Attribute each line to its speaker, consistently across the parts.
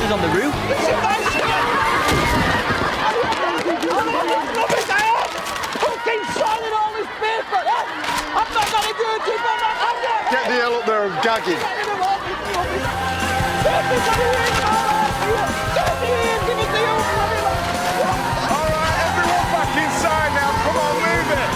Speaker 1: was on the roof.
Speaker 2: Get the hell up there and gagging. All right, everyone back inside now. Come on, move it.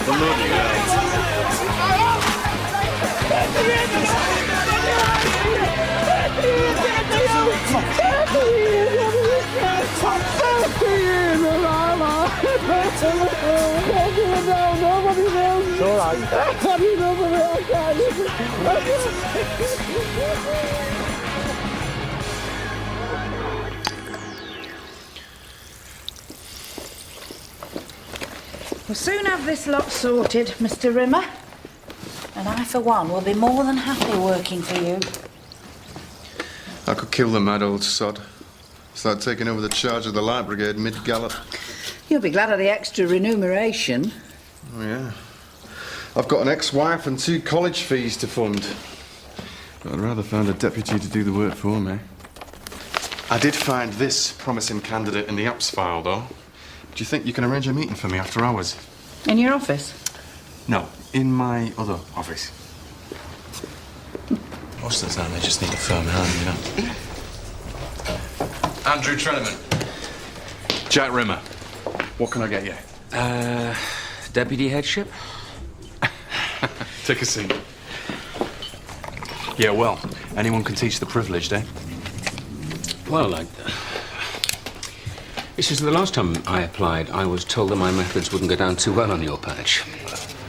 Speaker 3: Bloody hell.
Speaker 2: It's all right.
Speaker 4: We'll soon have this lot sorted, Mr. Rimmer. And I, for one, will be more than happy working for you.
Speaker 2: I could kill the mad old sod. Start taking over the charge of the Light Brigade mid-gallop.
Speaker 4: You'll be glad of the extra remuneration.
Speaker 2: Oh, yeah. I've got an ex-wife and 2 college fees to fund. But I'd rather find a deputy to do the work for me. I did find this promising candidate in the apps file, though. Do you think you can arrange a meeting for me after hours?
Speaker 4: In your office?
Speaker 2: No, in my other office. Most of the time, they just need a firm hand, you know. Andrew Treneman. Jack Rimmer. What can I get you?
Speaker 1: Deputy headship?
Speaker 2: Take a seat. Yeah, well, anyone can teach the privileged, eh?
Speaker 1: Well, this is the last time I applied. I was told that my methods wouldn't go down too well on your patch.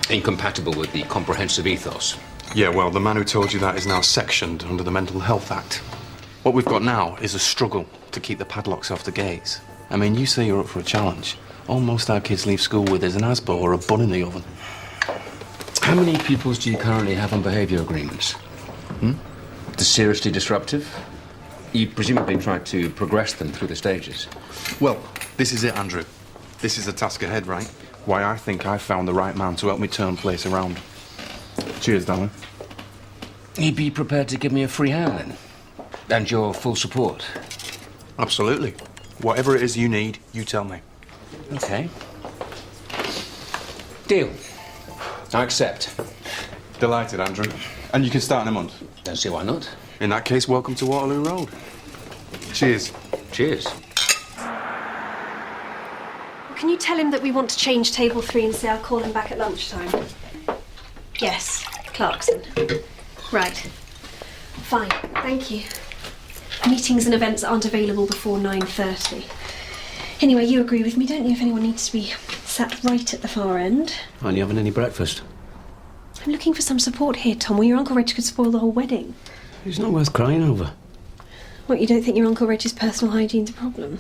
Speaker 1: Incompatible with the comprehensive ethos.
Speaker 2: Yeah, well, the man who told you that is now sectioned under the Mental Health Act. What we've got now is a struggle to keep the padlocks off the gates. I mean, you say you're up for a challenge. All most our kids leave school with is an ASBO or a bun in the oven.
Speaker 1: How many pupils do you currently have on behaviour agreements? The seriously disruptive? You presumably tried to progress them through the stages.
Speaker 2: Well, this is it, Andrew. This is the task ahead, right? Why I think I've found the right man to help me turn place around. Cheers, darling.
Speaker 1: You'd be prepared to give me a free hand, then? And your full support?
Speaker 2: Absolutely. Whatever it is you need, you tell me.
Speaker 1: Okay. Deal. I accept.
Speaker 2: Delighted, Andrew. And you can start in a month.
Speaker 1: Don't see why not.
Speaker 2: In that case, welcome to Waterloo Road. Cheers.
Speaker 1: Cheers.
Speaker 5: Can you tell him that we want to change table 3 and say I'll call him back at lunchtime? Yes, Clarkson. Right. Fine, thank you. Meetings and events aren't available before 9:30. Anyway, you agree with me, don't you, if anyone needs to be sat right at the far end?
Speaker 1: Aren't you having any breakfast?
Speaker 5: I'm looking for some support here, Tom, or your Uncle Reg could spoil the whole wedding.
Speaker 1: It's not worth crying over.
Speaker 5: What, you don't think your Uncle Reg's personal hygiene's a problem?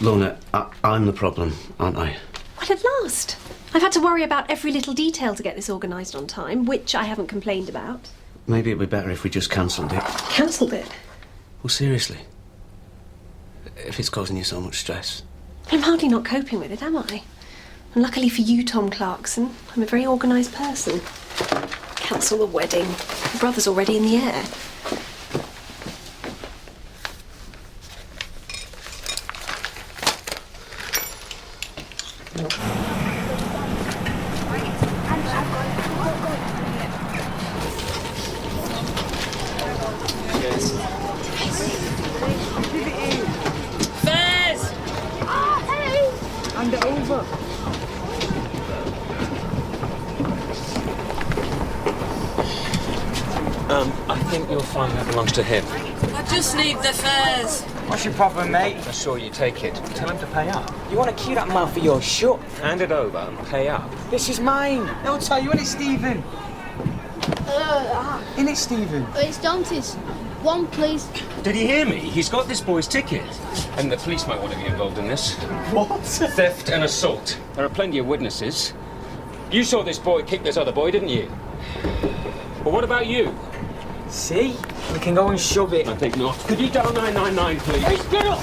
Speaker 1: Lorna, I'm the problem, aren't I?
Speaker 5: Well, at last. I've had to worry about every little detail to get this organised on time, which I haven't complained about.
Speaker 1: Maybe it'd be better if we just cancelled it.
Speaker 5: Cancelled it?
Speaker 1: Well, seriously. If it's causing you so much stress.
Speaker 5: I'm hardly not coping with it, am I? And luckily for you, Tom Clarkson, I'm a very organised person. Cancel the wedding. My brother's already in the air.
Speaker 1: I think you'll find that belongs to him.
Speaker 6: I just need the fares.
Speaker 7: What's your problem, mate?
Speaker 1: I saw you take it. Tell him to pay up.
Speaker 7: You want to keep that mouth of yours shut?
Speaker 1: Hand it over and pay up.
Speaker 7: This is mine. He'll tell you, innit, Stephen? Innit, Stephen?
Speaker 8: It's Dante's. One, please.
Speaker 1: Did he hear me? He's got this boy's ticket. And the police might want to be involved in this.
Speaker 7: What?
Speaker 1: Theft and assault. There are plenty of witnesses. You saw this boy kick this other boy, didn't you? But what about you?
Speaker 7: See? We can go and shove it.
Speaker 3: I think not. Could you dial 999, please?
Speaker 7: Hey, get up!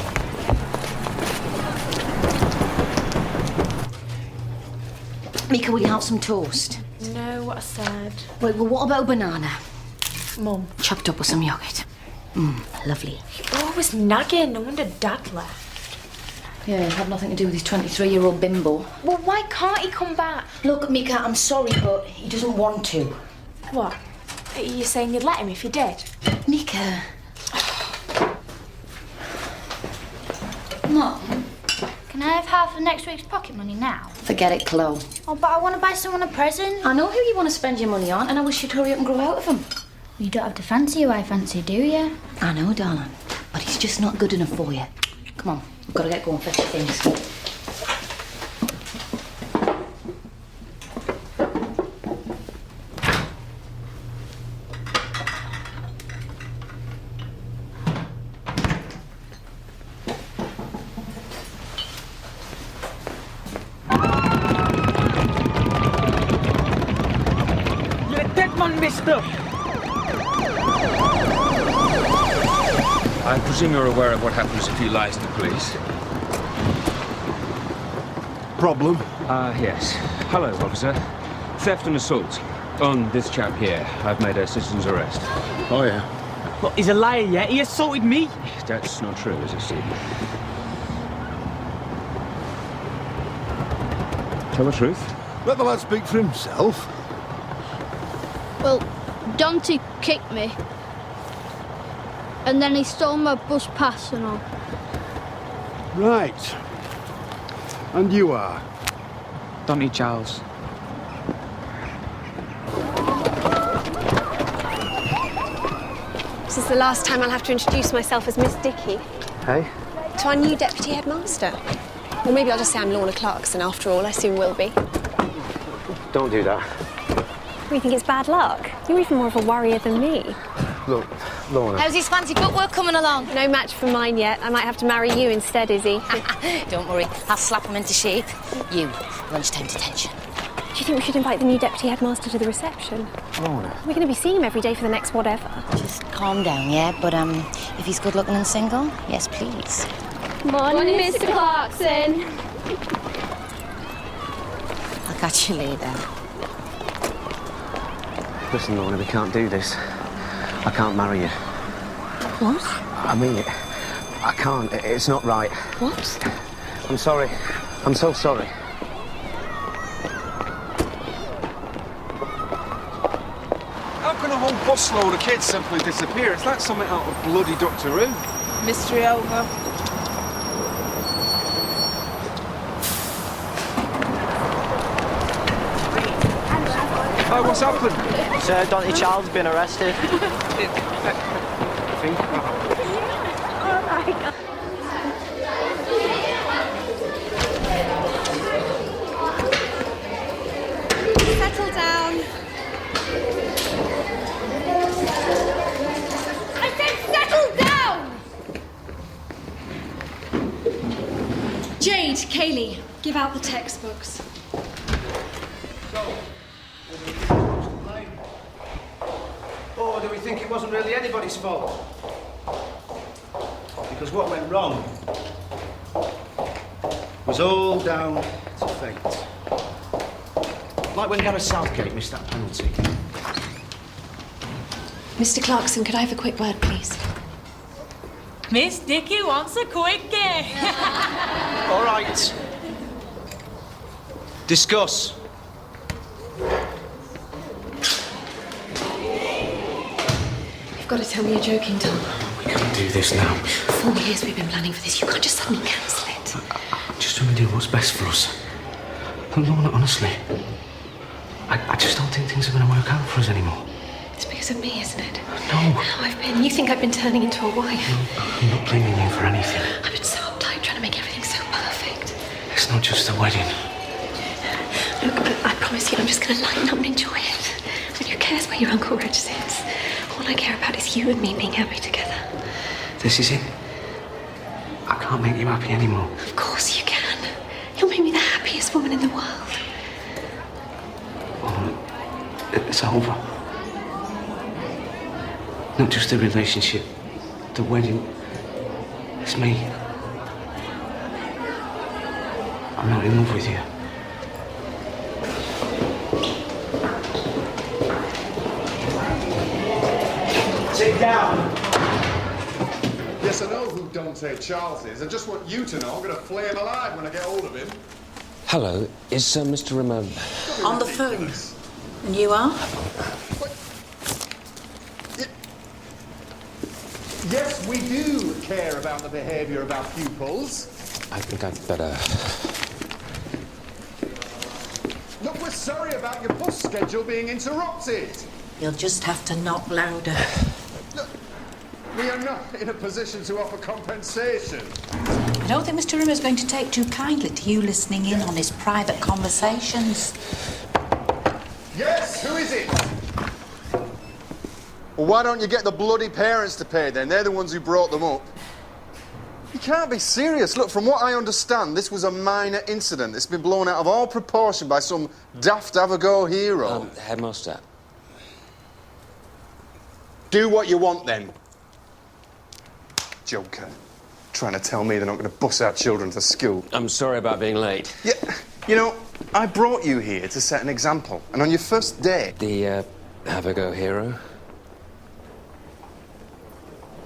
Speaker 4: Mika, will you have some toast?
Speaker 9: No, what I said.
Speaker 4: Wait, well, what about a banana?
Speaker 9: Mum.
Speaker 4: Chopped up with some yoghurt. Lovely.
Speaker 9: You're always nagging. No wonder Dad left.
Speaker 4: Yeah, it had nothing to do with his 23-year-old bimbo.
Speaker 9: Well, why can't he come back?
Speaker 4: Look, Mika, I'm sorry, but he doesn't want to.
Speaker 9: What? Are you saying you'd let him if you did?
Speaker 4: Mika. What?
Speaker 8: Can I have half of next week's pocket money now?
Speaker 4: Forget it, Chloe.
Speaker 8: Oh, but I want to buy someone a present.
Speaker 4: I know who you want to spend your money on, and I wish you'd hurry up and grow out of him.
Speaker 8: You don't have to fancy who I fancy, do you?
Speaker 4: I know, darling, but he's just not good enough for you. Come on, we've got to get going, fetch your things.
Speaker 7: You're a dead man, mister!
Speaker 1: I presume you're aware of what happens if he lies to the police?
Speaker 3: Problem?
Speaker 1: Yes. Hello, officer. Theft and assault. On this chap here. I've made a citizen's arrest.
Speaker 3: Oh, yeah.
Speaker 7: Look, he's a liar, yeah? He assaulted me.
Speaker 1: That's not true, is it, Steve? Tell the truth.
Speaker 3: Let the lad speak for himself.
Speaker 8: Well, Donte kicked me. And then he stole my bus pass and all.
Speaker 3: Right. And you are?
Speaker 7: Donte Charles.
Speaker 5: This is the last time I'll have to introduce myself as Miss Dickey.
Speaker 2: Hey?
Speaker 5: To our new deputy headmaster. Or maybe I'll just say I'm Lorna Clarkson, after all. I soon will be.
Speaker 2: Don't do that.
Speaker 5: You think it's bad luck? You're even more of a worrier than me.
Speaker 2: Look, Lorna.
Speaker 8: How's his fancy footwork coming along?
Speaker 5: No match for mine yet. I might have to marry you instead, Izzy.
Speaker 4: Don't worry, I'll slap him into shape. You, lunchtime detention.
Speaker 5: Do you think we should invite the new deputy headmaster to the reception?
Speaker 2: Lorna.
Speaker 5: We're going to be seeing him every day for the next whatever.
Speaker 4: Just calm down, yeah? But, if he's good looking and single, yes, please.
Speaker 8: Morning, Mr. Clarkson.
Speaker 4: I'll catch you later.
Speaker 10: Listen, Lorna, we can't do this. I can't marry you.
Speaker 5: What?
Speaker 10: I mean it. I can't. It's not right.
Speaker 5: What?
Speaker 10: I'm sorry. I'm so sorry.
Speaker 2: How can a whole busload of kids simply disappear? It's like something out of bloody Doctor Who.
Speaker 6: Mystery over.
Speaker 2: Hey, what's happened?
Speaker 10: Sir, Donte Charles has been arrested.
Speaker 5: Settle down.
Speaker 8: I said settle down!
Speaker 5: Jade, Kaylee, give out the textbooks.
Speaker 10: Or do we think it wasn't really anybody's fault? Because what went wrong was all down to fate. Like when Gareth Southgate missed that penalty.
Speaker 5: Mr. Clarkson, could I have a quick word, please?
Speaker 6: Miss Dickey wants a quickie.
Speaker 10: All right. Discuss.
Speaker 5: You've got to tell me you're joking, Tom.
Speaker 10: We can't do this now.
Speaker 5: 4 years we've been planning for this. You can't just suddenly cancel it.
Speaker 10: I'm just trying to do what's best for us. And Lorna, honestly, I just don't think things are going to work out for us anymore.
Speaker 5: It's because of me, isn't it?
Speaker 10: No.
Speaker 5: How I've been. You think I've been turning into a wife?
Speaker 10: I'm not blaming you for anything.
Speaker 5: I've been so uptight trying to make everything so perfect.
Speaker 10: It's not just the wedding.
Speaker 5: Look, I promise you I'm just going to lighten up and enjoy it. And who cares where your Uncle Reg sits? All I care about is you and me being happy together.
Speaker 10: This is it. I can't make you happy anymore.
Speaker 5: Of course you can. You'll make me the happiest woman in the world.
Speaker 10: Well, it's over. Not just the relationship, the wedding. It's me. I'm not in love with you. Sit down.
Speaker 2: Yes, I know who Donte Charles is. I just want you to know I'm going to flay him alive when I get hold of him.
Speaker 1: Hello, is Mr. Rimmer...
Speaker 4: On the phone. And you are?
Speaker 2: Yes, we do care about the behaviour of our pupils.
Speaker 1: I think I'd better...
Speaker 2: Look, we're sorry about your bus schedule being interrupted.
Speaker 4: You'll just have to knock louder.
Speaker 2: Look, we are not in a position to offer compensation.
Speaker 4: I don't think Mr. Rimmer's going to take too kindly to you listening in on his private conversations.
Speaker 2: Yes, who is it? Well, why don't you get the bloody parents to pay then? They're the ones who brought them up. You can't be serious. Look, from what I understand, this was a minor incident. It's been blown out of all proportion by some daft have-a-go hero.
Speaker 1: Headmaster.
Speaker 2: Do what you want, then. Joker. Trying to tell me they're not going to bus our children to school.
Speaker 1: I'm sorry about being late.
Speaker 2: Yeah, you know, I brought you here to set an example. And on your first day...
Speaker 1: The, have-a-go hero?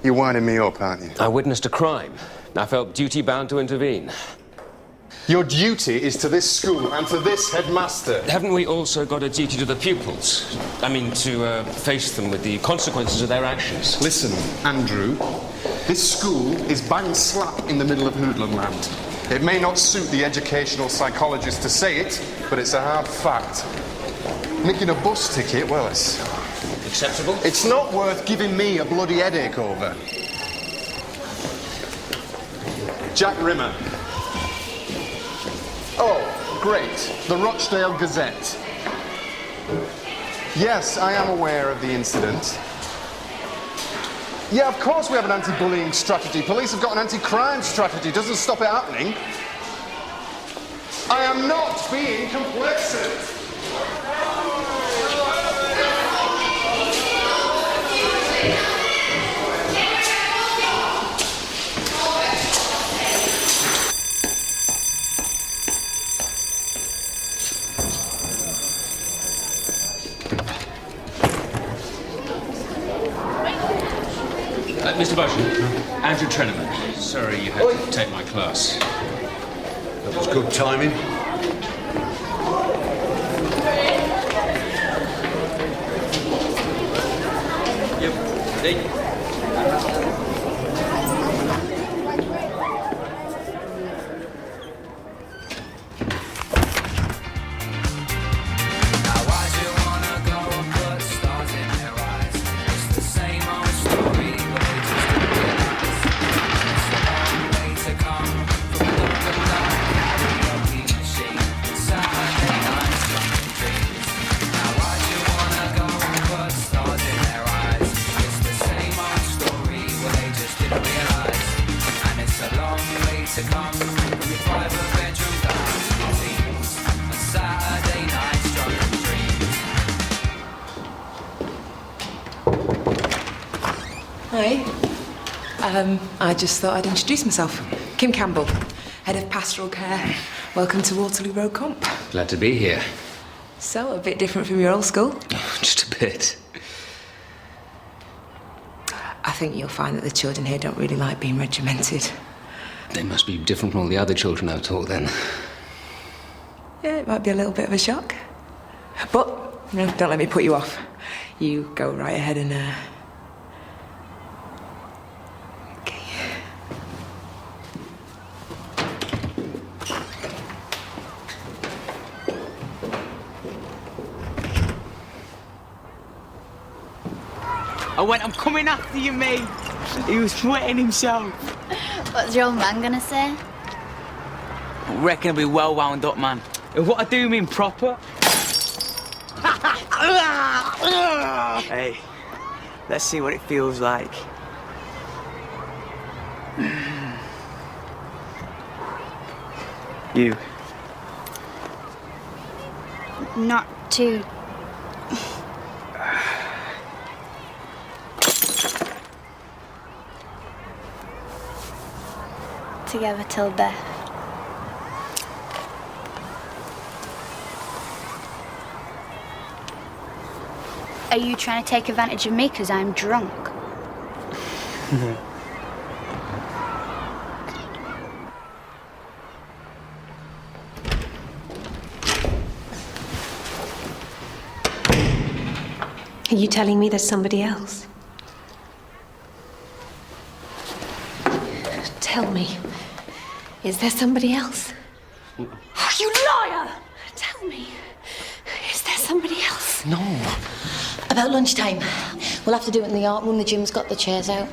Speaker 2: You're winding me up, aren't you?
Speaker 1: I witnessed a crime. I felt duty-bound to intervene.
Speaker 2: Your duty is to this school and to this headmaster.
Speaker 1: Haven't we also got a duty to the pupils? I mean, to face them with the consequences of their actions.
Speaker 2: Listen, Andrew, this school is bang slap in the middle of hoodlum land. It may not suit the educational psychologist to say it, but it's a hard fact. Nicking a bus ticket, well, it's...
Speaker 1: Acceptable?
Speaker 2: It's not worth giving me a bloody headache over. Jack Rimmer. Oh, great. The Rochdale Gazette. Yes, I am aware of the incident. Yeah, of course we have an anti-bullying strategy. Police have got an anti-crime strategy. Doesn't stop it happening. I am not being complacent.
Speaker 1: Mr. Bushen, Andrew Treneman. Sorry you had to take my class.
Speaker 3: That was good timing.
Speaker 1: Yep.
Speaker 11: I just thought I'd introduce myself. Kim Campbell, Head of Pastoral Care. Welcome to Waterloo Road Comp.
Speaker 1: Glad to be here.
Speaker 11: So, a bit different from your old school?
Speaker 1: Just a bit.
Speaker 11: I think you'll find that the children here don't really like being regimented.
Speaker 1: They must be different from all the other children I've taught then.
Speaker 11: Yeah, it might be a little bit of a shock. But, no, don't let me put you off. You go right ahead and,
Speaker 7: I'm coming after you, mate. He was sweating himself.
Speaker 8: What's your old man gonna say?
Speaker 7: I reckon he'll be well wound up, man. And what I do mean proper. Hey, let's see what it feels like. You.
Speaker 8: Not too... together till death. Are you trying to take advantage of me because I'm drunk?
Speaker 5: Are you telling me there's somebody else? Tell me, is there somebody else? Oh, you liar! Tell me, is there somebody else?
Speaker 10: No.
Speaker 12: About lunchtime. We'll have to do it in the art room. The gym's got the chairs out.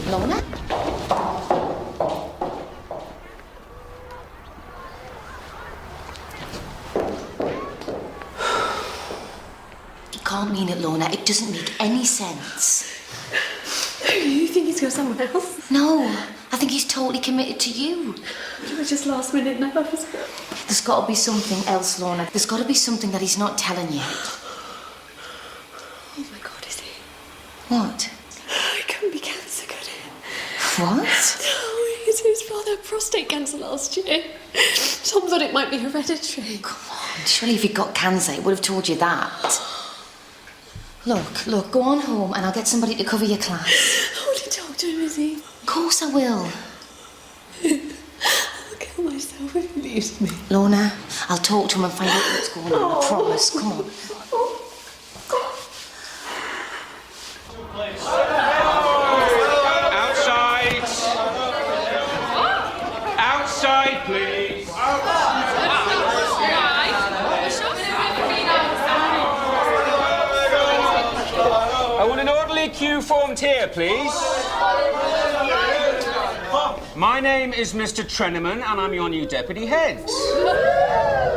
Speaker 12: Lorna? You can't mean it, Lorna. It doesn't make any sense.
Speaker 5: You think he's got someone else?
Speaker 12: No, I think he's totally committed to you.
Speaker 5: You were just last minute nervous.
Speaker 12: There's got to be something else, Lorna. There's got to be something that he's not telling you.
Speaker 5: Oh my God, is he?
Speaker 12: What?
Speaker 5: It couldn't be cancer, could it?
Speaker 12: What?
Speaker 5: No, his father had prostate cancer last year. Tom thought it might be hereditary.
Speaker 12: Come on, surely if he'd got cancer, he would have told you that. Look, go on home and I'll get somebody to cover your class.
Speaker 5: I want to talk to him, is he?
Speaker 12: Of course I will.
Speaker 5: I'll kill myself if he leaves me.
Speaker 12: Lorna, I'll talk to him and find out what's going on. I promise. Come on.
Speaker 1: Outside! Outside, please! I want an orderly queue formed here, please. My name is Mr. Treneman, and I'm your new deputy head.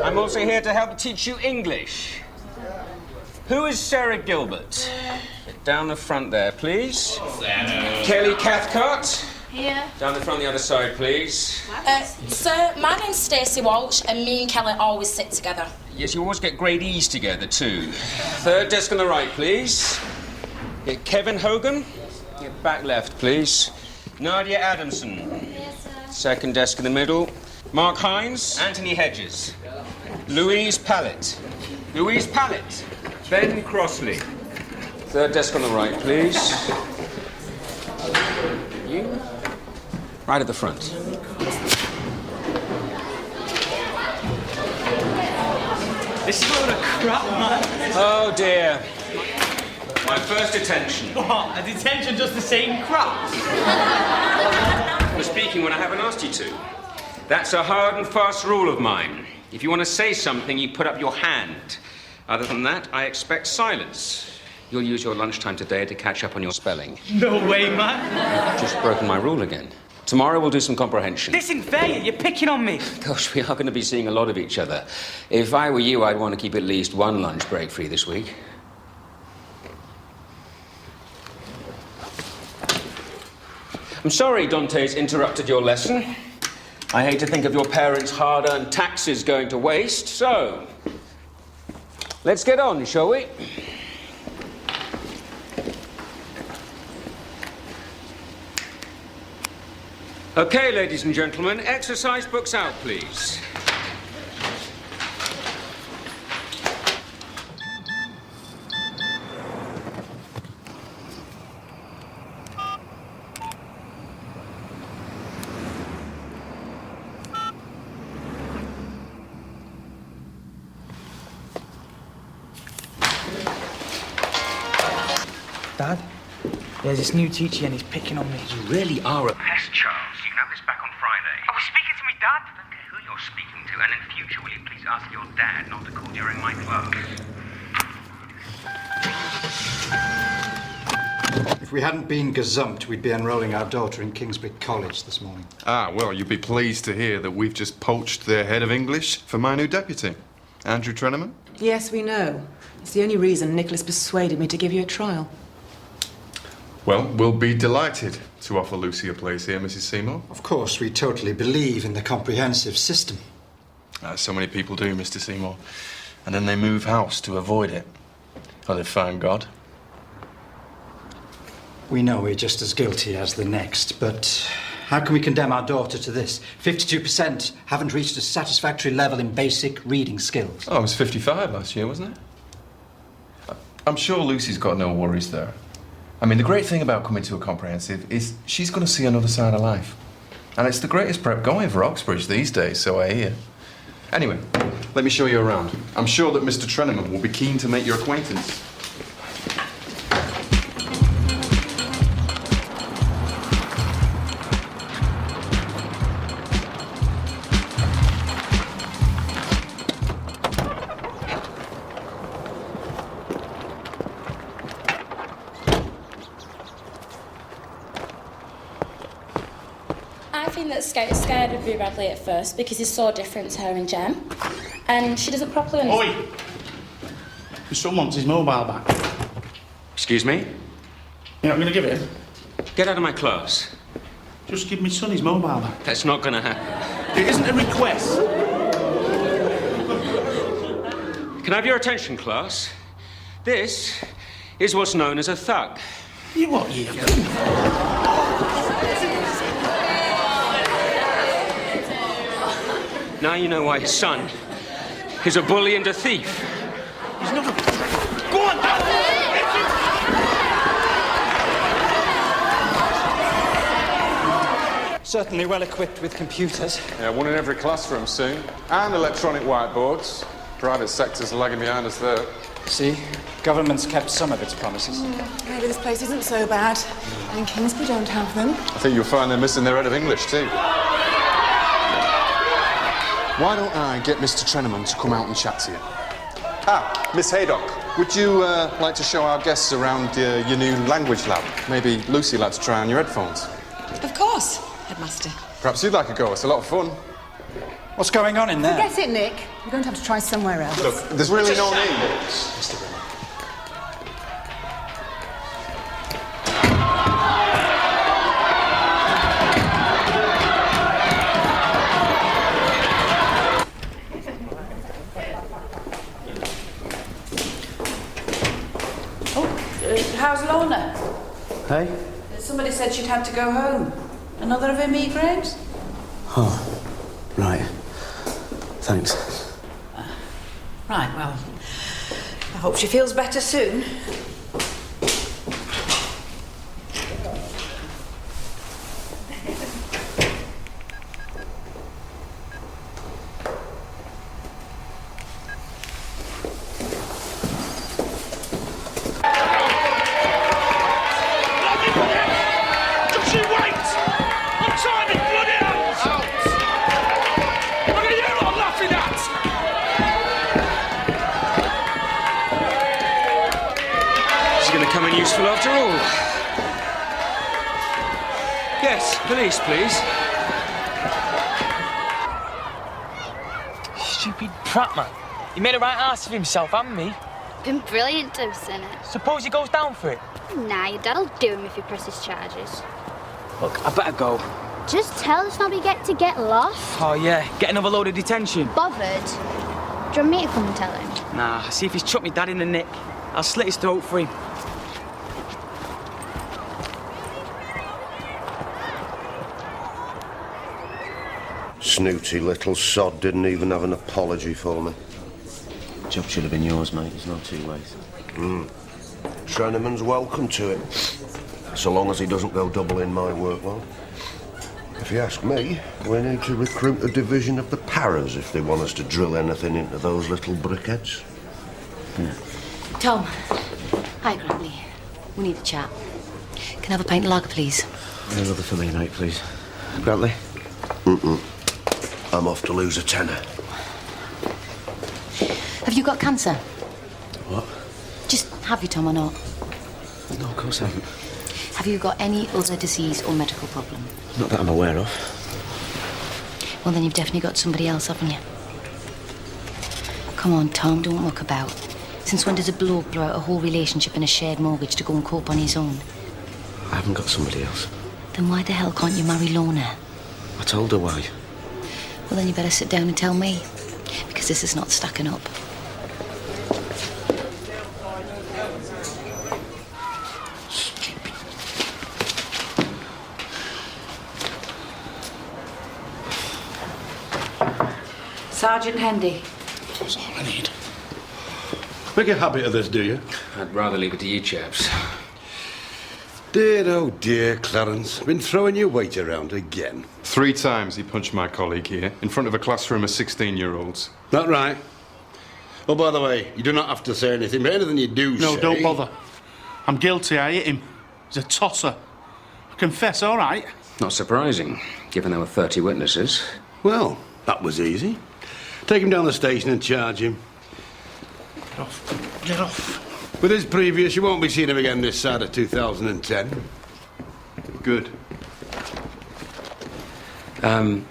Speaker 1: I'm also here to help teach you English. Who is Sarah Gilbert? Down the front there, please. Kelly Cathcart.
Speaker 9: Here.
Speaker 1: Down the front the other side, please.
Speaker 13: Sir, my name's Stacey Walsh, and me and Kelly always sit together.
Speaker 1: Yes, you always get grade E's together, too. Third desk on the right, please. Kevin Hogan. Back left, please. Nadia Adamson.
Speaker 13: Yes, sir.
Speaker 1: Second desk in the middle. Mark Hines. Anthony Hedges. Louise Pallett. Louise Pallett. Ben Crossley. Third desk on the right, please. You? Right at the front.
Speaker 7: This is a load of crap, man.
Speaker 1: Oh, dear. My first detention.
Speaker 7: What? A detention just the same crap?
Speaker 1: I'm speaking when I haven't asked you to. That's a hard and fast rule of mine. If you want to say something, you put up your hand. Other than that, I expect silence. You'll use your lunchtime today to catch up on your spelling.
Speaker 7: No way, man.
Speaker 1: Just broken my rule again. Tomorrow we'll do some comprehension.
Speaker 7: This isn't fair. You're picking on me.
Speaker 1: Gosh, we are going to be seeing a lot of each other. If I were you, I'd want to keep at least one lunch break free this week. I'm sorry Dante's interrupted your lesson. I hate to think of your parents' hard-earned taxes going to waste, so let's get on, shall we? Okay, ladies and gentlemen, exercise books out, please.
Speaker 7: Dad, there's this new teacher and he's picking on me.
Speaker 1: You really are a
Speaker 14: pest, Charles. You can have this back on Friday. Oh, speaking to me, Dad? I don't care who you're speaking to, and in future, will you please ask your dad not to call during my class?
Speaker 15: If we hadn't been gazumped, we'd be enrolling our daughter in Kingsbury College this morning.
Speaker 2: Ah, well, you'll be pleased to hear that we've just poached their head of English for my new deputy, Andrew Treneman.
Speaker 11: Yes, we know. It's the only reason Nicholas persuaded me to give you a trial.
Speaker 2: Well, we'll be delighted to offer Lucy a place here, Mrs. Seymour.
Speaker 15: Of course, we totally believe in the comprehensive system.
Speaker 2: So many people do, Mr. Seymour. And then they move house to avoid it. Or they find God.
Speaker 15: We know we're just as guilty as the next, but how can we condemn our daughter to this? 52% haven't reached a satisfactory level in basic reading skills.
Speaker 2: Oh, it was 55 last year, wasn't it? I'm sure Lucy's got no worries there. I mean, the great thing about coming to a comprehensive is she's going to see another side of life. And it's the greatest prep going for Oxbridge these days, so I hear. Anyway, let me show you around. I'm sure that Mr. Treneman will be keen to make your acquaintance.
Speaker 13: I think that Scout is scared of Boo Radley at first because he's so different to her and Jem. And she doesn't properly understand...
Speaker 16: Oi! Your son wants his mobile back.
Speaker 1: Excuse me?
Speaker 16: You're not going to give it?
Speaker 1: Get out of my class.
Speaker 16: Just give my son his mobile back.
Speaker 1: That's not going to happen.
Speaker 16: It isn't a request.
Speaker 1: Can I have your attention, class? This is what's known as a thug.
Speaker 16: You what, you?
Speaker 1: Now you know why his son is a bully and a thief.
Speaker 16: He's not a... Go on, Dad!
Speaker 15: Certainly well equipped with computers.
Speaker 2: Yeah, one in every classroom soon. And electronic whiteboards. Private sector's lagging behind us there.
Speaker 15: See? Government's kept some of its promises.
Speaker 11: Maybe this place isn't so bad. In Kingsbury don't have them.
Speaker 2: I think you'll find they're missing their head of English, too. Why don't I get Mr. Treneman to come out and chat to you? Ah, Miss Haydock, would you like to show our guests around your new language lab? Maybe Lucy would like to try on your headphones.
Speaker 11: Of course, Headmaster.
Speaker 2: Perhaps you'd like a go. It's a lot of fun.
Speaker 15: What's going on in there?
Speaker 4: Forget it, Nick. You're going to have to try somewhere else.
Speaker 2: Look, there's really no need.
Speaker 15: Mr. Rimmer.
Speaker 4: How's Lorna?
Speaker 10: Hey?
Speaker 4: Somebody said she'd had to go home. Another of her migraines?
Speaker 10: Oh, right. Thanks.
Speaker 4: Right, well, I hope she feels better soon.
Speaker 1: Useful after all. Yes, police, please.
Speaker 7: Stupid prat, man. He made a right ass of himself and me.
Speaker 8: Been brilliant to have seen it.
Speaker 7: Suppose he goes down for it?
Speaker 8: Nah, your dad'll do him if he presses charges.
Speaker 7: Look, I better go.
Speaker 8: Just tell us not we get to get lost.
Speaker 7: Oh, yeah. Get another load of detention.
Speaker 8: Bothered? Do you want me to come and tell him?
Speaker 7: Nah, see if he's chucked me dad in the nick. I'll slit his throat for him.
Speaker 3: Snooty little sod didn't even have an apology for me.
Speaker 10: Job should have been yours, mate. There's no two ways.
Speaker 3: Treneman's welcome to it, so long as he doesn't go doubling my workload. If you ask me, we need to recruit a division of the paras if they want us to drill anything into those little brickheads.
Speaker 10: Yeah.
Speaker 12: Tom. Hi, Grantley. We need a chat. Can I have a pint of lager, please?
Speaker 10: Another for me, mate, please. Grantley?
Speaker 3: I'm off to lose a tenner.
Speaker 12: Have you got cancer?
Speaker 10: What?
Speaker 12: Just have you, Tom, or not?
Speaker 10: No, of course I haven't.
Speaker 12: Have you got any other disease or medical problem?
Speaker 10: Not that I'm aware of.
Speaker 12: Well, then you've definitely got somebody else, haven't you? Come on, Tom, don't muck about. Since when does a bloke throw out a whole relationship and a shared mortgage to go and cope on his own?
Speaker 10: I haven't got somebody else.
Speaker 12: Then why the hell can't you marry Lorna?
Speaker 10: I told her why.
Speaker 12: Well, then you better sit down and tell me, because this is not stacking up.
Speaker 10: Stupid
Speaker 4: Sergeant Hendy.
Speaker 16: That's all I need. Make a habit of this, do you?
Speaker 1: I'd rather leave it to you chaps.
Speaker 17: Dear, oh dear, Clarence. Been throwing your weight around again.
Speaker 2: 3 times he punched my colleague here, in front of a classroom of 16-year-olds.
Speaker 17: That right? Oh, by the way, you do not have to say anything, but anything you do say...
Speaker 16: No, don't bother. I'm guilty, I hit him. He's a tosser. I confess, all right.
Speaker 1: Not surprising, given there were 30 witnesses.
Speaker 17: Well, that was easy. Take him down the station and charge him.
Speaker 16: Get off. Get off.
Speaker 17: With his previous, you won't be seeing him again this side of 2010.
Speaker 2: Good.
Speaker 1: I'd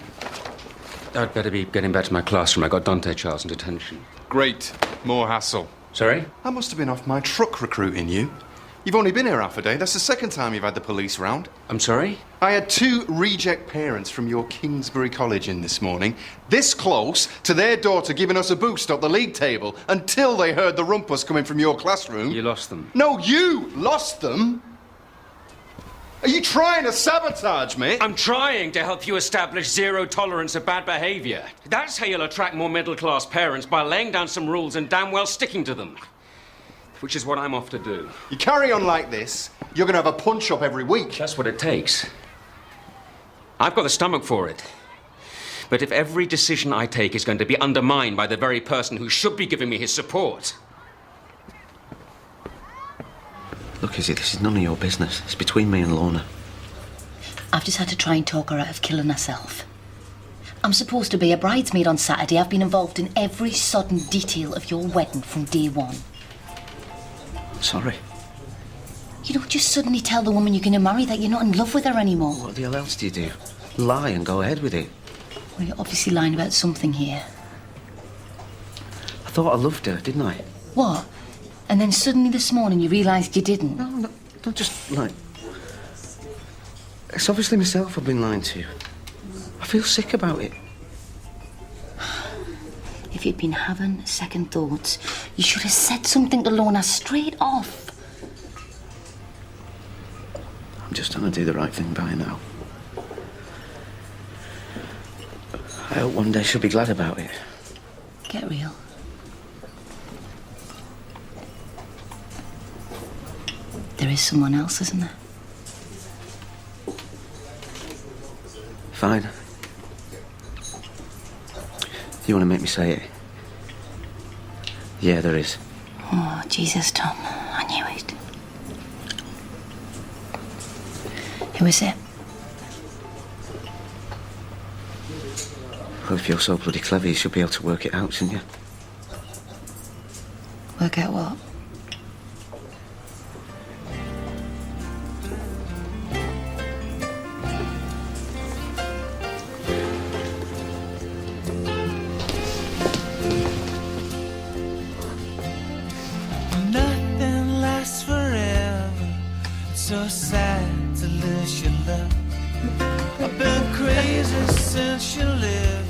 Speaker 1: better be getting back to my classroom. I got Donte Charles in detention.
Speaker 2: Great. More hassle.
Speaker 1: Sorry?
Speaker 2: I must have been off my truck recruiting you. You've only been here half a day. That's the second time you've had the police round.
Speaker 1: I'm sorry?
Speaker 2: I had 2 reject parents from your Kingsbury College in this morning, this close to their daughter giving us a boost up the league table until they heard the rumpus coming from your classroom.
Speaker 1: You lost them.
Speaker 2: No, you lost them. Are you trying to sabotage me?
Speaker 1: I'm trying to help you establish zero tolerance of bad behaviour. That's how you'll attract more middle-class parents, by laying down some rules and damn well sticking to them. Which is what I'm off to do.
Speaker 2: You carry on like this, you're going to have a punch-up every week.
Speaker 1: That's what it takes. I've got the stomach for it. But if every decision I take is going to be undermined by the very person who should be giving me his support...
Speaker 10: Look, Izzy, this is none of your business. It's between me and Lorna.
Speaker 12: I've just had to try and talk her out of killing herself. I'm supposed to be a bridesmaid on Saturday. I've been involved in every sodden detail of your wedding from day one.
Speaker 10: Sorry.
Speaker 12: You don't just suddenly tell the woman you're going to marry that you're not in love with her anymore.
Speaker 10: What the hell else do you do? Lie and go ahead with it.
Speaker 12: Well, you're obviously lying about something here.
Speaker 10: I thought I loved her, didn't I?
Speaker 12: What? And then suddenly this morning you realised you didn't?
Speaker 10: No, not just like... It's obviously myself I've been lying to. I feel sick about it.
Speaker 12: If you'd been having second thoughts, you should have said something to Lorna straight off.
Speaker 10: I'm just trying to do the right thing by her now. I hope one day she'll be glad about it.
Speaker 12: Get real. There is someone else, isn't there?
Speaker 10: Fine. You want to make me say it? Yeah, there is.
Speaker 12: Oh, Jesus, Tom. I knew it. Who is it?
Speaker 10: Well, if you're so bloody clever, you should be able to work it out, shouldn't you?
Speaker 12: Work out what?
Speaker 18: Nothing lasts forever. It's so sad to lose your love. I've been crazy since you left.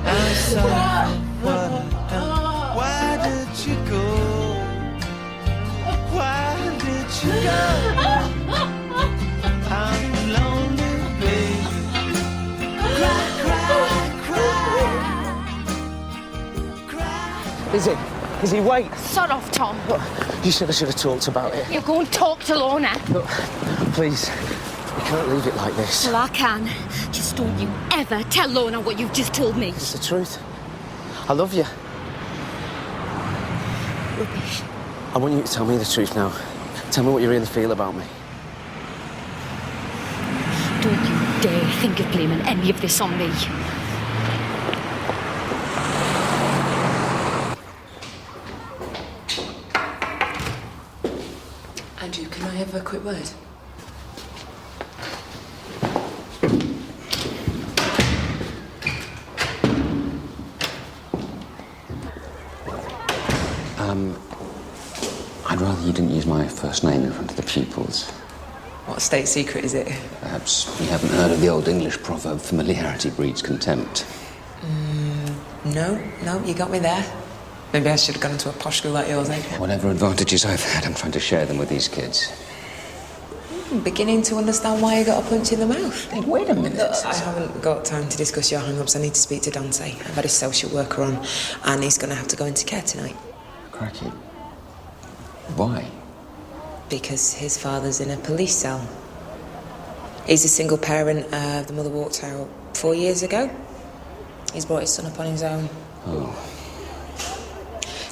Speaker 18: I'm sorry for what I've done. Why did you go? Why did you go? I'm lonely, baby. Cry.
Speaker 10: Is he wait?
Speaker 9: Sod off, Tom.
Speaker 10: Look, you said I should have talked about it.
Speaker 9: You go and talk to Lorna.
Speaker 10: Look, please, you can't leave it like this.
Speaker 9: Well, I can. Just don't you ever tell Lorna what you've just told me.
Speaker 10: It's the truth. I love you.
Speaker 9: Rubbish.
Speaker 10: I want you to tell me the truth now. Tell me what you really feel about me.
Speaker 9: Don't you dare think of blaming any of this on me.
Speaker 11: Andrew, can I have a quick word?
Speaker 1: I'd rather you didn't use my first name in front of the pupils.
Speaker 11: What state secret is it?
Speaker 1: Perhaps you haven't heard of the old English proverb, familiarity breeds contempt.
Speaker 11: No, you got me there. Maybe I should have gone into a posh school like yours, eh?
Speaker 1: Whatever advantages I've had, I'm trying to share them with these kids.
Speaker 11: I'm beginning to understand why you got a punch in the mouth.
Speaker 19: Hey, wait a minute.
Speaker 11: I haven't got time to discuss your hang-ups. I need to speak to Donte. I've had a social worker on, and he's going to have to go into care tonight.
Speaker 19: Crikey. Why?
Speaker 11: Because his father's in a police cell. He's a single parent. The mother walked out 4 years ago. He's brought his son up on his own.
Speaker 19: Oh.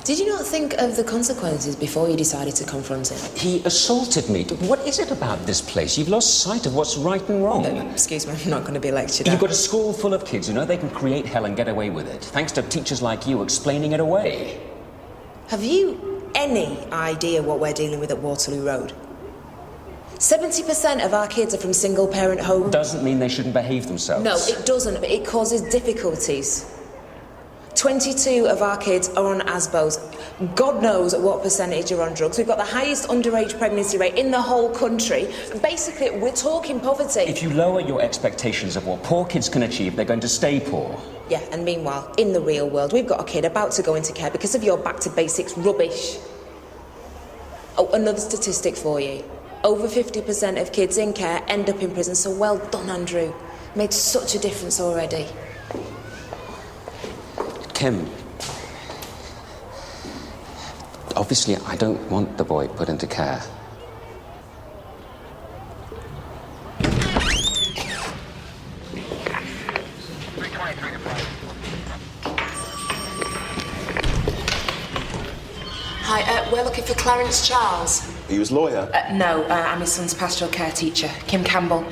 Speaker 11: Did you not think of the consequences before you decided to confront him?
Speaker 19: He assaulted me. What is it about this place? You've lost sight of what's right and wrong.
Speaker 11: Excuse me, I'm not going to be lectured at.
Speaker 19: You've got a school full of kids, they can create hell and get away with it, thanks to teachers like you explaining it away.
Speaker 11: Have you any idea what we're dealing with at Waterloo Road? 70% of our kids are from single-parent homes.
Speaker 19: Doesn't mean they shouldn't behave themselves.
Speaker 11: No, it doesn't, but it causes difficulties. 22 of our kids are on ASBOs. God knows what percentage are on drugs. We've got the highest underage pregnancy rate in the whole country. Basically, we're talking poverty.
Speaker 19: If you lower your expectations of what poor kids can achieve, they're going to stay poor.
Speaker 11: Yeah, and meanwhile, in the real world, we've got a kid about to go into care because of your back-to-basics rubbish. Oh, another statistic for you. Over 50% of kids in care end up in prison, so well done, Andrew. Made such a difference already.
Speaker 19: Kim, obviously I don't want the boy put into care.
Speaker 11: Hi, we're looking for Clarence Charles.
Speaker 2: He was lawyer?
Speaker 11: No, I'm his son's pastoral care teacher, Kim Campbell.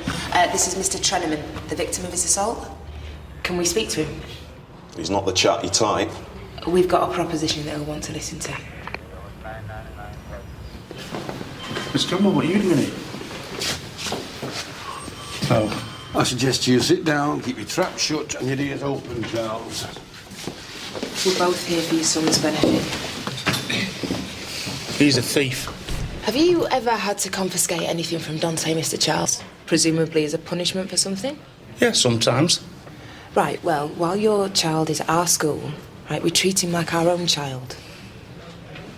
Speaker 11: This is Mr. Treneman, the victim of his assault. Can we speak to him?
Speaker 2: He's not the chatty type.
Speaker 11: We've got a proposition that he'll want to listen to.
Speaker 16: Miss Campbell, what are you doing here?
Speaker 17: Oh, I suggest you sit down, keep your trap shut and your ears open, Charles.
Speaker 11: We're both here for your son's benefit.
Speaker 16: He's a thief.
Speaker 11: Have you ever had to confiscate anything from Donte, Mr. Charles? Presumably as a punishment for something?
Speaker 16: Yeah, sometimes.
Speaker 11: Right, well, while your child is at our school, right, we treat him like our own child.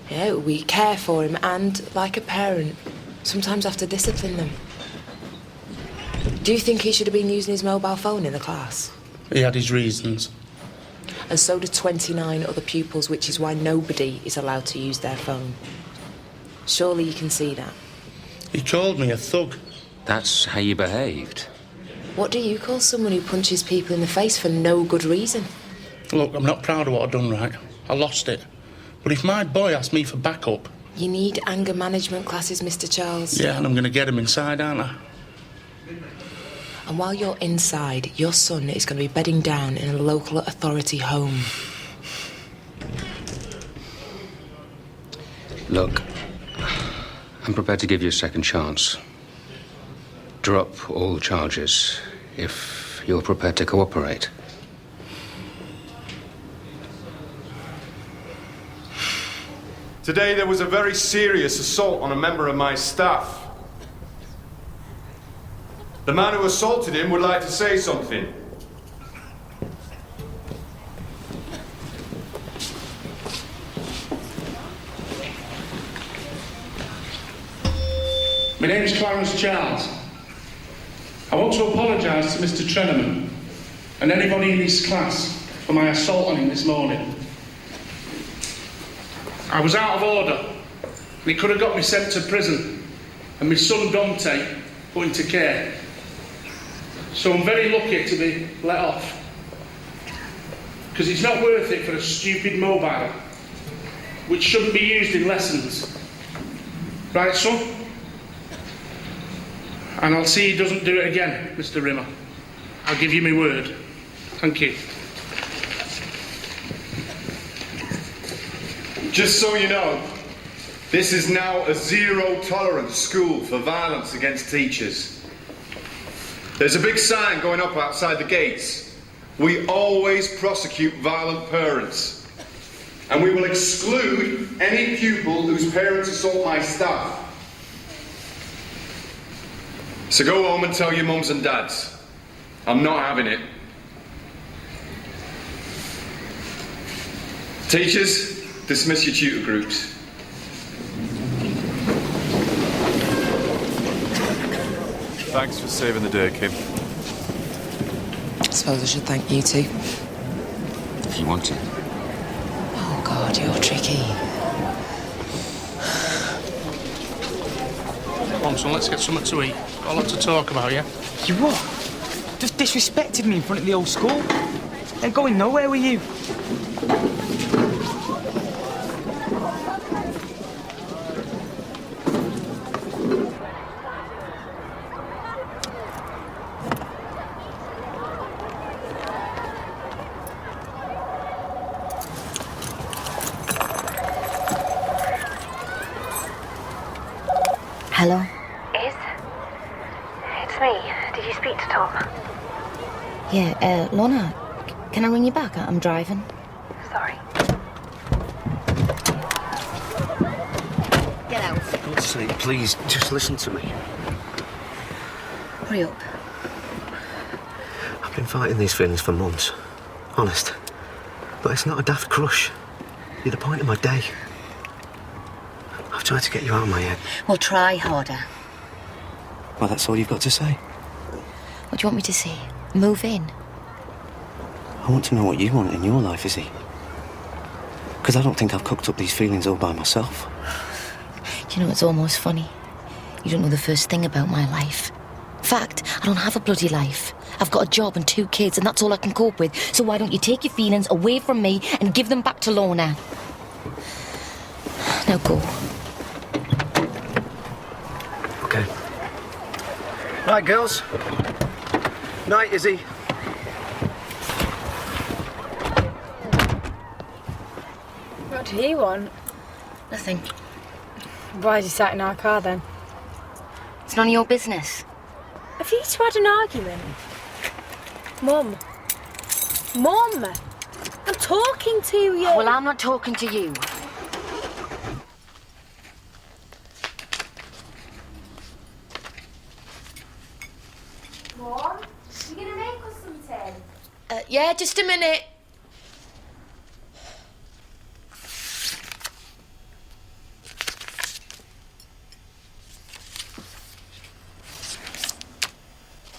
Speaker 11: Yeah, we care for him and, like a parent, sometimes have to discipline them. Do you think he should have been using his mobile phone in the class?
Speaker 16: He had his reasons.
Speaker 11: And so do 29 other pupils, which is why nobody is allowed to use their phone. Surely you can see that.
Speaker 16: He called me a thug.
Speaker 19: That's how you behaved.
Speaker 11: What do you call someone who punches people in the face for no good reason?
Speaker 16: Look, I'm not proud of what I've done, right? I lost it. But if my boy asked me for backup...
Speaker 11: You need anger management classes, Mr. Charles.
Speaker 16: Yeah, and I'm going to get him inside, aren't I?
Speaker 11: And while you're inside, your son is going to be bedding down in a local authority home.
Speaker 19: Look, I'm prepared to give you a second chance. Drop all charges if you're prepared to cooperate.
Speaker 2: Today there was a very serious assault on a member of my staff. The man who assaulted him would like to say something.
Speaker 16: My name's Clarence Charles. I want to apologise to Mr. Treneman and anybody in his class for my assault on him this morning. I was out of order, and it could have got me sent to prison, and my son Donte put into care. So I'm very lucky to be let off, because it's not worth it for a stupid mobile, which shouldn't be used in lessons. Right, son? And I'll see he doesn't do it again, Mr. Rimmer. I'll give you my word. Thank you.
Speaker 2: Just so you know, this is now a zero-tolerance school for violence against teachers. There's a big sign going up outside the gates. We always prosecute violent parents. And we will exclude any pupil whose parents assault my staff. So go home and tell your mums and dads. I'm not having it. Teachers, dismiss your tutor groups. Thanks for saving the day, Kim.
Speaker 11: I suppose I should thank you two.
Speaker 19: If you want to.
Speaker 11: Oh, God, you're tricky.
Speaker 16: Come on, son, let's get something to eat. Got a lot to talk about, yeah?
Speaker 7: You what? Just disrespected me in front of the old school. Ain't going nowhere with you.
Speaker 12: Hello?
Speaker 5: It's me. Did you speak to Tom?
Speaker 12: Yeah, Lorna, can I ring you back? I'm driving.
Speaker 5: Sorry.
Speaker 12: Get out.
Speaker 19: For God's sake, please, just listen to me.
Speaker 12: Hurry up.
Speaker 19: I've been fighting these feelings for months. Honest. But it's not a daft crush. You're the point of my day. I've tried to get you out of my head.
Speaker 12: Well, try harder.
Speaker 19: Well, that's all you've got to say.
Speaker 12: What do you want me to say? Move in?
Speaker 19: I want to know what you want in your life, Izzy. Because I don't think I've cooked up these feelings all by myself.
Speaker 12: Do you know, it's almost funny. You don't know the first thing about my life. In fact, I don't have a bloody life. I've got a job and 2 kids, and that's all I can cope with. So why don't you take your feelings away from me and give them back to Lorna? Now go.
Speaker 19: Okay. Right, girls. Night, Izzy.
Speaker 20: What do you want?
Speaker 12: Nothing.
Speaker 20: Why you sat in our car then?
Speaker 12: It's none of your business.
Speaker 20: Have you two had an argument? Mum. Mum! I'm talking to you!
Speaker 12: Well, I'm not talking to you.
Speaker 20: Mum, you gonna make us something?
Speaker 11: Yeah, just a minute.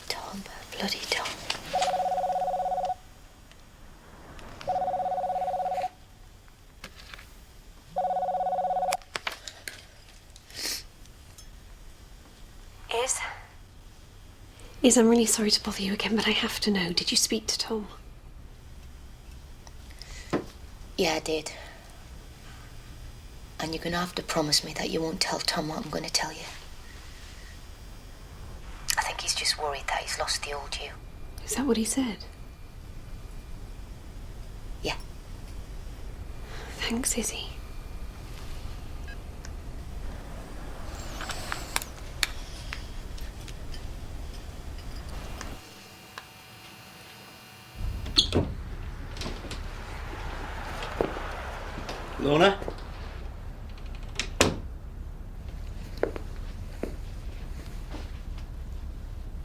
Speaker 12: Tom, bloody Tom.
Speaker 5: Is, I'm really sorry to bother you again, but I have to know. Did you speak to Tom?
Speaker 12: Yeah, I did. And you're gonna have to promise me that you won't tell Tom what I'm gonna tell you. I think he's just worried that he's lost the old you.
Speaker 5: Is that what he said?
Speaker 12: Yeah.
Speaker 5: Thanks, Izzy.
Speaker 19: Lorna?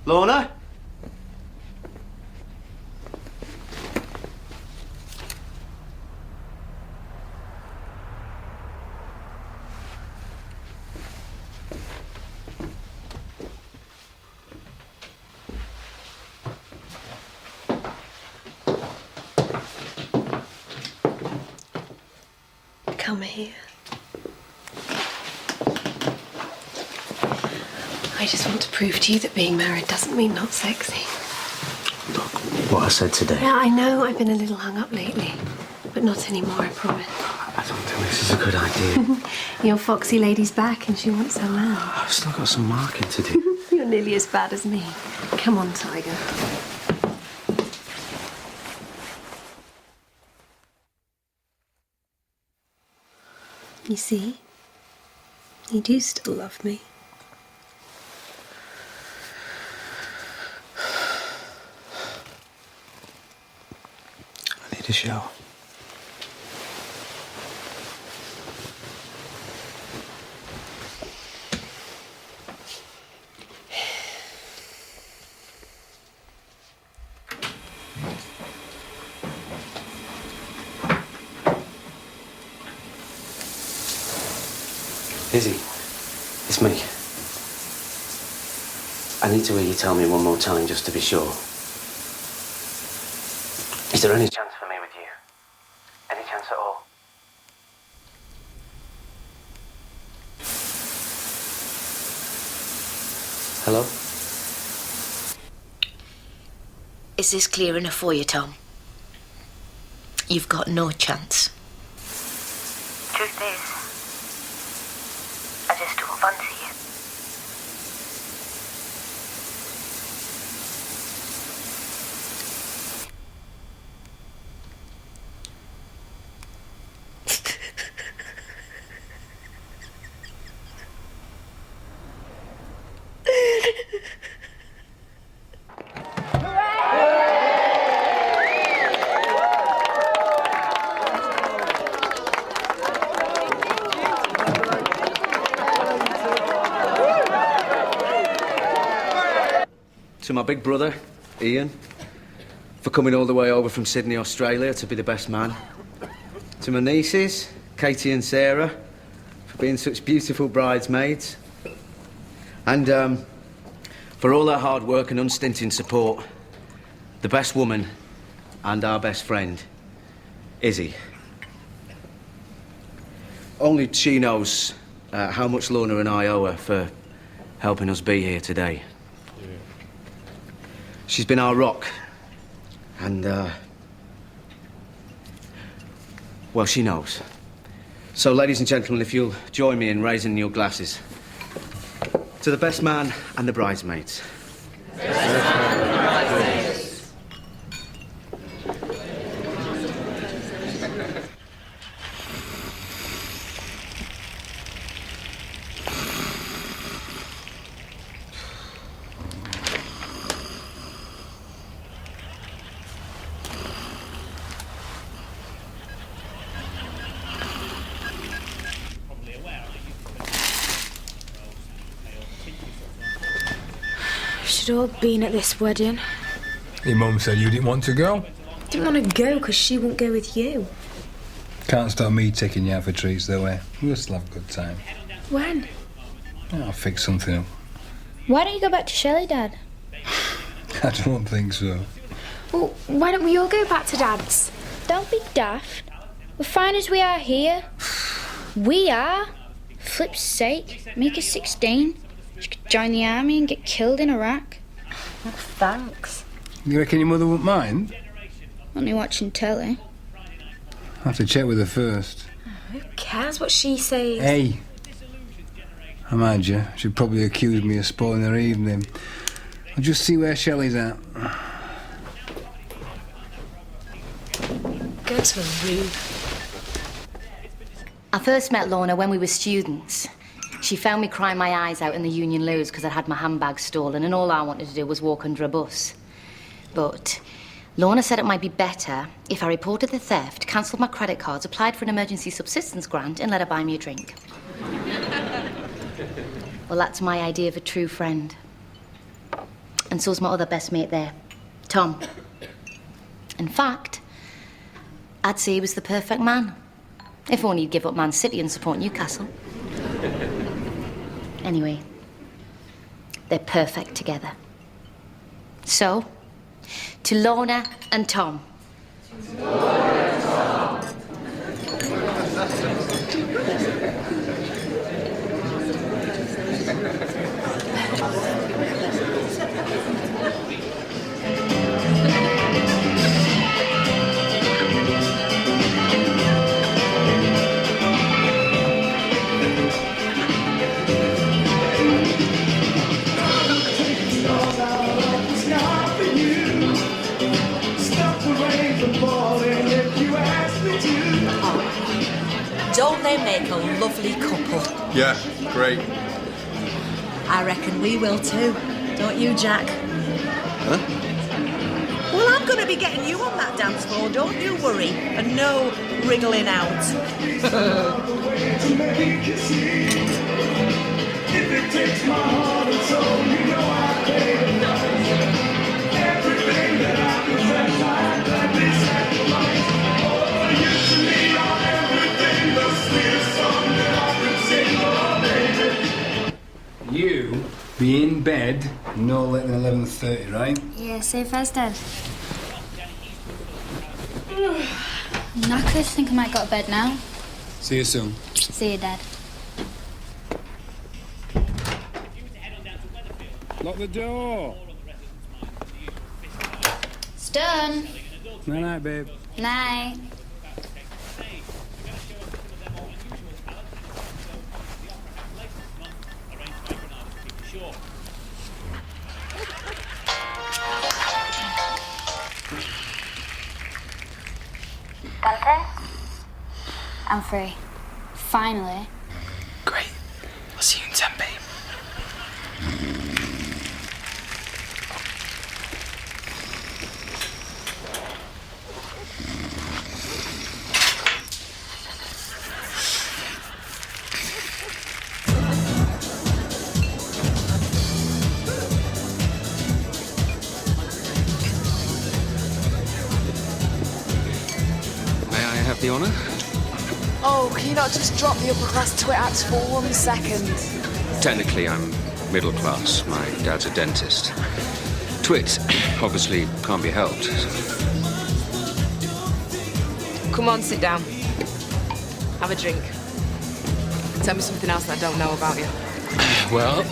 Speaker 19: Lorna?
Speaker 5: Come here. I just want to prove to you that being married doesn't mean not sexy.
Speaker 19: Look, what I said today.
Speaker 5: Yeah, I know I've been a little hung up lately, but not anymore, I promise.
Speaker 19: I don't think this is a good idea.
Speaker 5: Your foxy lady's back and she wants her man.
Speaker 19: I've still got some marking to do.
Speaker 5: You're nearly as bad as me. Come on, Tiger. You see? You do still love me.
Speaker 19: I need a shower. Izzy, it's me. I need to hear you tell me one more time just to be sure. Is there any chance for me with you? Any chance at all? Hello?
Speaker 12: Is this clear enough for you, Tom? You've got no chance. Truth is, I just don't fancy you.
Speaker 19: To my big brother, Ian, for coming all the way over from Sydney, Australia to be the best man. To my nieces, Katie and Sarah, for being such beautiful bridesmaids. And for all their hard work and unstinting support, the best woman and our best friend, Izzy. Only she knows how much Lorna and I owe her for helping us be here today. She's been our rock, and, well, she knows. So, ladies and gentlemen, if you'll join me in raising your glasses to the best man and the bridesmaids.
Speaker 20: Should all been at this wedding.
Speaker 21: Your mum said you didn't want to go?
Speaker 20: Didn't want to go because she won't go with you.
Speaker 21: Can't stop me taking you out for treats, though, eh? We'll still have a good time.
Speaker 20: When?
Speaker 21: I'll fix something up.
Speaker 8: Why don't you go back to Shelley, Dad?
Speaker 21: I don't think so.
Speaker 20: Well, why don't we all go back to Dad's?
Speaker 8: Don't be daft. We're fine as we are here. We are. Flip's sake, make her 16. She could join the army and get killed in Iraq.
Speaker 20: Oh, thanks.
Speaker 21: You reckon your mother wouldn't mind?
Speaker 8: Only watching telly.
Speaker 21: I'll have to check with her first.
Speaker 20: Who cares what she says?
Speaker 21: Hey! I mind you, she'd probably accuse me of spoiling her evening. I'll just see where Shelley's at.
Speaker 20: Go to a room.
Speaker 12: I first met Lorna when we were students. She found me crying my eyes out in the Union Lows because I'd had my handbag stolen and all I wanted to do was walk under a bus. But Lorna said it might be better if I reported the theft, cancelled my credit cards, applied for an emergency subsistence grant and let her buy me a drink. Well, that's my idea of a true friend. And so's my other best mate there, Tom. In fact, I'd say he was the perfect man. If only he'd give up Man City and support Newcastle. Anyway, they're perfect together. So, to Lorna and Tom.
Speaker 22: Don't they make a lovely couple?
Speaker 2: Yeah, great.
Speaker 22: I reckon we will too. Don't you, Jack?
Speaker 2: Huh?
Speaker 22: Well, I'm going to be getting you on that dance floor, don't you worry. And no wriggling out.
Speaker 21: You be in bed No later than 11:30, right?
Speaker 8: Yeah, safe as Dad. Knackers, think I might go to bed now.
Speaker 21: See you soon.
Speaker 8: See you, Dad.
Speaker 21: Lock the door.
Speaker 8: It's done.
Speaker 21: Night-night, babe.
Speaker 8: Night. Donte? I'm free. Finally.
Speaker 7: Great. I'll see you in 10, babe.
Speaker 1: May I have the honour?
Speaker 11: Oh, can you not just drop the upper class twit acts for 1 second?
Speaker 1: Technically, I'm middle class. My dad's a dentist. Twits obviously can't be helped.
Speaker 11: Come on, sit down. Have a drink. Tell me something else that I don't know about you.
Speaker 1: Well,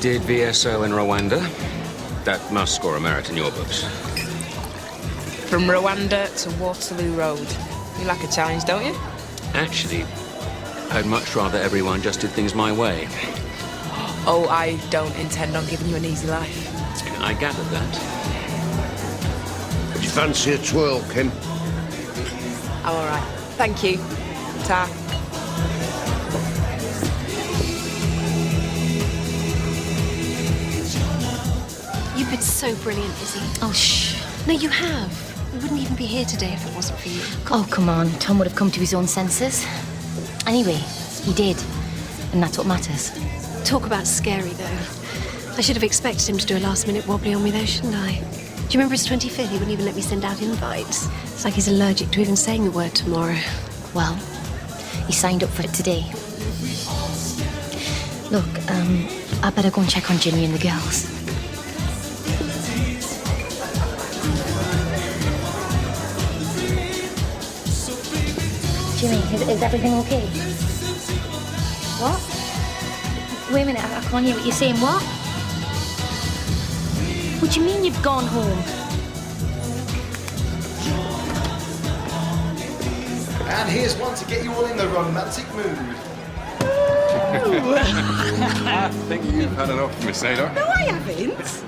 Speaker 1: did VSO in Rwanda? That must score a merit in your books.
Speaker 11: From Rwanda to Waterloo Road. You like a challenge, don't you?
Speaker 1: Actually, I'd much rather everyone just did things my way.
Speaker 11: Oh, I don't intend on giving you an easy life.
Speaker 1: I gathered that.
Speaker 3: Do you fancy a twirl, Kim?
Speaker 11: I'm all right. Thank you. Ta.
Speaker 5: You've been so brilliant, Izzy.
Speaker 12: Oh, shh.
Speaker 5: No, you have. We wouldn't even be here today if it wasn't for you.
Speaker 12: Oh, come on. Tom would have come to his own senses. Anyway, he did. And that's what matters.
Speaker 5: Talk about scary, though. I should have expected him to do a last-minute wobbly on me, though, shouldn't I? Do you remember his 25th? He wouldn't even let me send out invites. It's like he's allergic to even saying the word tomorrow.
Speaker 12: Well, he signed up for it today. Look, I better go and check on Jimmy and the girls. Jimmy, is everything okay? What? Wait a minute, I can't hear what you're saying. What? What do you mean you've gone home?
Speaker 2: And here's one to get you all in the romantic mood.
Speaker 6: I think you've had enough, Miss Sailor.
Speaker 22: No, I haven't.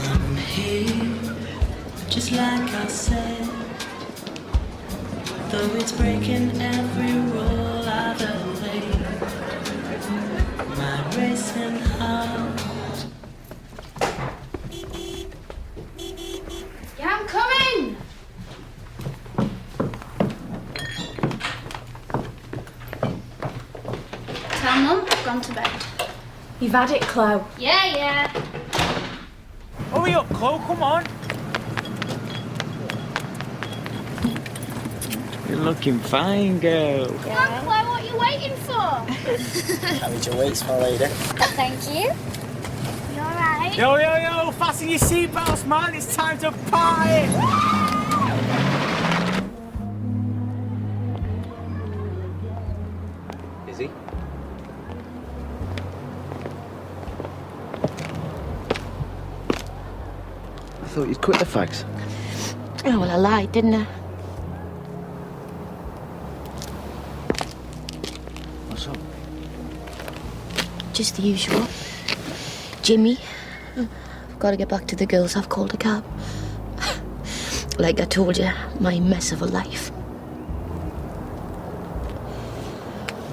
Speaker 18: Come here, just like I said. Though it's breaking every rule I've ever played. My racing heart.
Speaker 8: Yeah, I'm coming! Tell Mum I've gone to bed.
Speaker 20: You've had it, Chloe.
Speaker 8: Yeah.
Speaker 7: Hurry up, Chloe, come on. You're looking fine, girl.
Speaker 8: Come on, Chloe, what are you waiting for?
Speaker 7: Carried your weights, my lady.
Speaker 8: Thank you. You alright?
Speaker 7: Yo, fasten your seatbelts, man. It's time to party.
Speaker 19: Is he? I thought you'd quit the fags.
Speaker 12: Oh, well, I lied, didn't I?
Speaker 19: What's up?
Speaker 12: Just the usual. Jimmy, I've got to get back to the girls. I've called a cab. Like I told you, my mess of a life.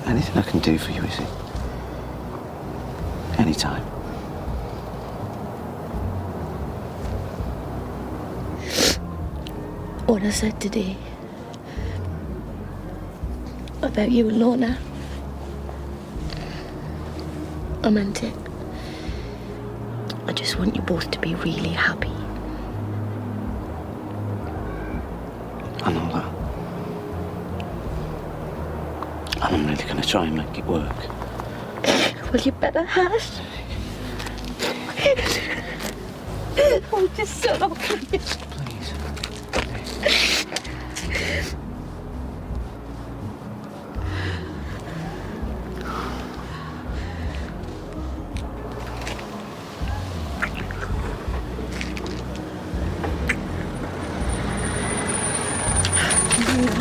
Speaker 19: Anything I can do for you, is it? Anytime.
Speaker 12: What I said today about you and Lorna, I meant it. I just want you both to be really happy.
Speaker 19: I know that. And I'm really going to try and make it work.
Speaker 20: Well, you better hush. Oh, just shut up, please.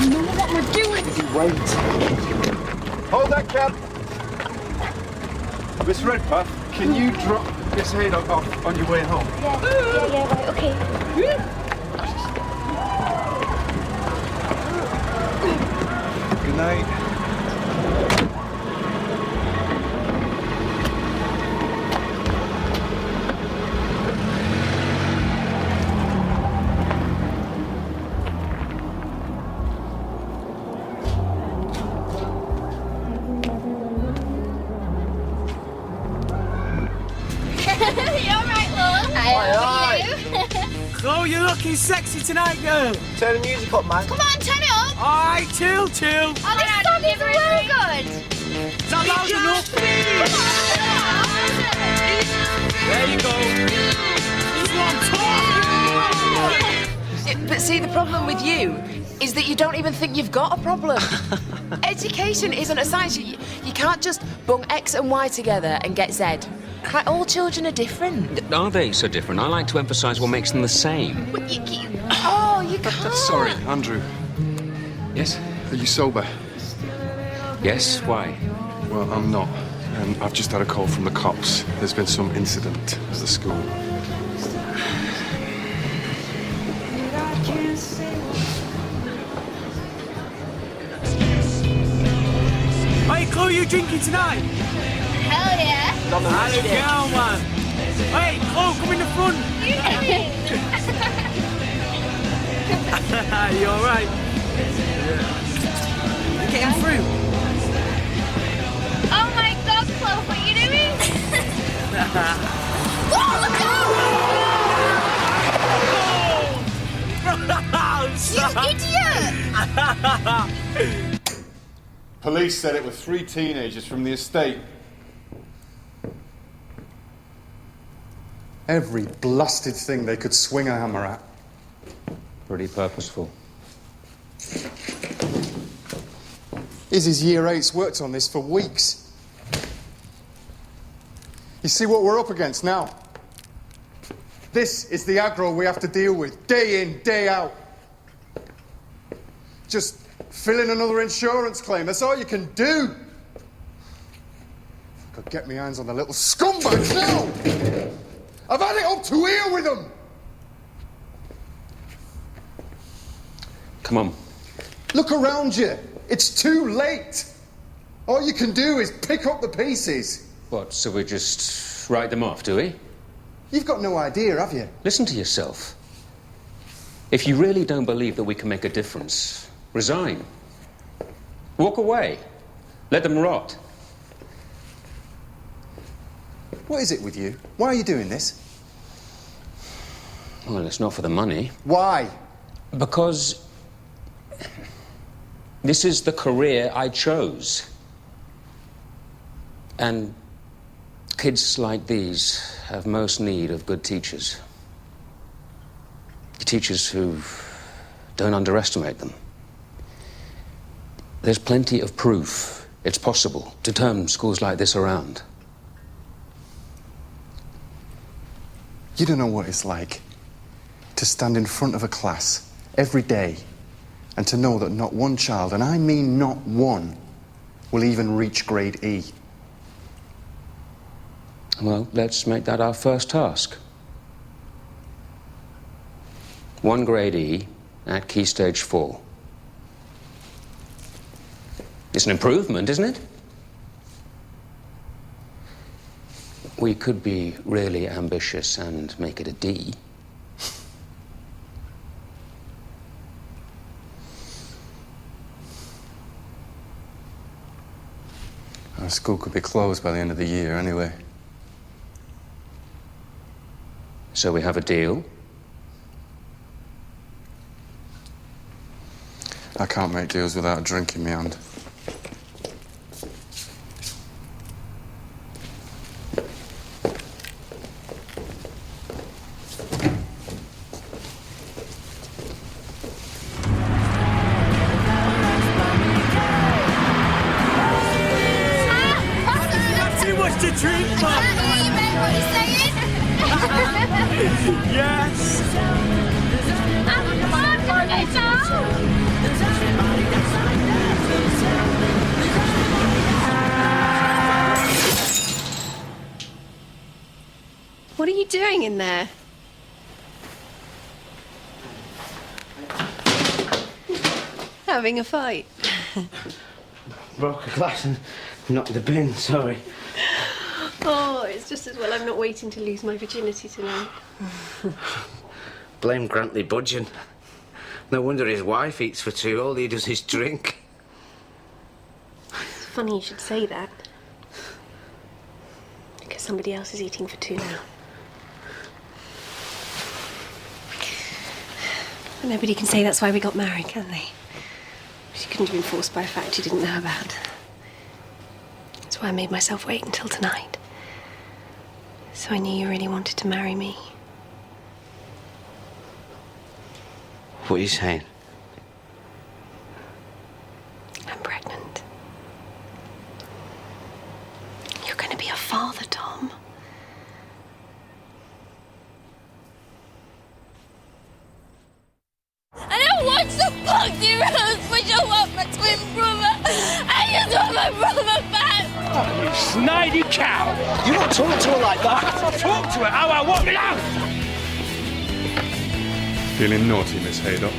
Speaker 22: You know what we're doing.
Speaker 2: Wait. Hold that cab. Miss Redpath, can you drop Miss Haydock off on your way home?
Speaker 8: Yeah, right, okay.
Speaker 2: Good night.
Speaker 7: Chloe, you're looking sexy tonight, girl.
Speaker 13: Turn the music up, man.
Speaker 8: Come on, turn it up.
Speaker 7: All right, chill.
Speaker 8: Oh, this song is real good.
Speaker 7: Is that loud enough? There you go. This is what I'm talking about.
Speaker 11: But see, the problem with you is that you don't even think you've got a problem. Education isn't a science. You can't just bung X and Y together and get Z. Like, all children are different.
Speaker 1: Are they so different? I like to emphasise what makes them the same.
Speaker 11: You can't.
Speaker 2: Sorry, Andrew.
Speaker 1: Yes?
Speaker 2: Are you sober?
Speaker 1: Yes, why?
Speaker 2: Well, I'm not. And I've just had a call from the cops. There's been some incident at the school.
Speaker 7: Hey, Chloe, you drinking tonight?
Speaker 8: Hell yeah.
Speaker 7: How you go, man? Hey, Chloe, come in the front. You all right? You getting through?
Speaker 8: Oh my God, Chloe, what are you doing? Whoa, look out! You idiot!
Speaker 2: Police said it were 3 teenagers from the estate. Every blasted thing they could swing a hammer at.
Speaker 1: Pretty purposeful.
Speaker 2: Izzy's year 8's worked on this for weeks. You see what we're up against now? This is the aggro we have to deal with, day in, day out. Just fill in another insurance claim, that's all you can do. If I could get my hands on the little scumbags now! I've had it up to here with them!
Speaker 1: Come on.
Speaker 2: Look around you. It's too late. All you can do is pick up the pieces.
Speaker 1: What, so we just write them off, do we?
Speaker 2: You've got no idea, have you?
Speaker 1: Listen to yourself. If you really don't believe that we can make a difference, resign. Walk away. Let them rot.
Speaker 2: What is it with you? Why are you doing this?
Speaker 1: Well, it's not for the money.
Speaker 2: Why?
Speaker 1: Because this is the career I chose. And kids like these have most need of good teachers. Teachers who don't underestimate them. There's plenty of proof it's possible to turn schools like this around.
Speaker 2: You don't know what it's like to stand in front of a class every day and to know that not one child, and I mean not one, will even reach grade E.
Speaker 1: Well, let's make that our first task. 1 grade E at Key Stage 4. It's an improvement, isn't it? We could be really ambitious and make it a D.
Speaker 2: Our school could be closed by the end of the year anyway.
Speaker 1: So we have a deal?
Speaker 2: I can't make deals without a drink in my hand.
Speaker 18: Yes!
Speaker 9: Come on, get down!
Speaker 5: What are you doing in there? Having a fight?
Speaker 19: Broke a glass and knocked the bin, sorry.
Speaker 5: Oh, it's just as well I'm not waiting to lose my virginity tonight.
Speaker 19: Blame Grantley Budgeon. No wonder his wife eats for two. All he does is drink.
Speaker 5: It's funny you should say that. Because somebody else is eating for two now. But nobody can say that's why we got married, can they? She couldn't have been forced by a fact she didn't know about. That's why I made myself wait until tonight. So I knew you really wanted to marry me.
Speaker 19: What are you saying?
Speaker 5: I'm pregnant. You're going to be a father, Tom.
Speaker 9: I don't want to fuck you, Rose, but you want my twin brother. I just want my brother back.
Speaker 18: Oh, you snidey cow! You don't talk to her like that. I'll talk to her how I want it out.
Speaker 2: Feeling naughty, Miss Haydock?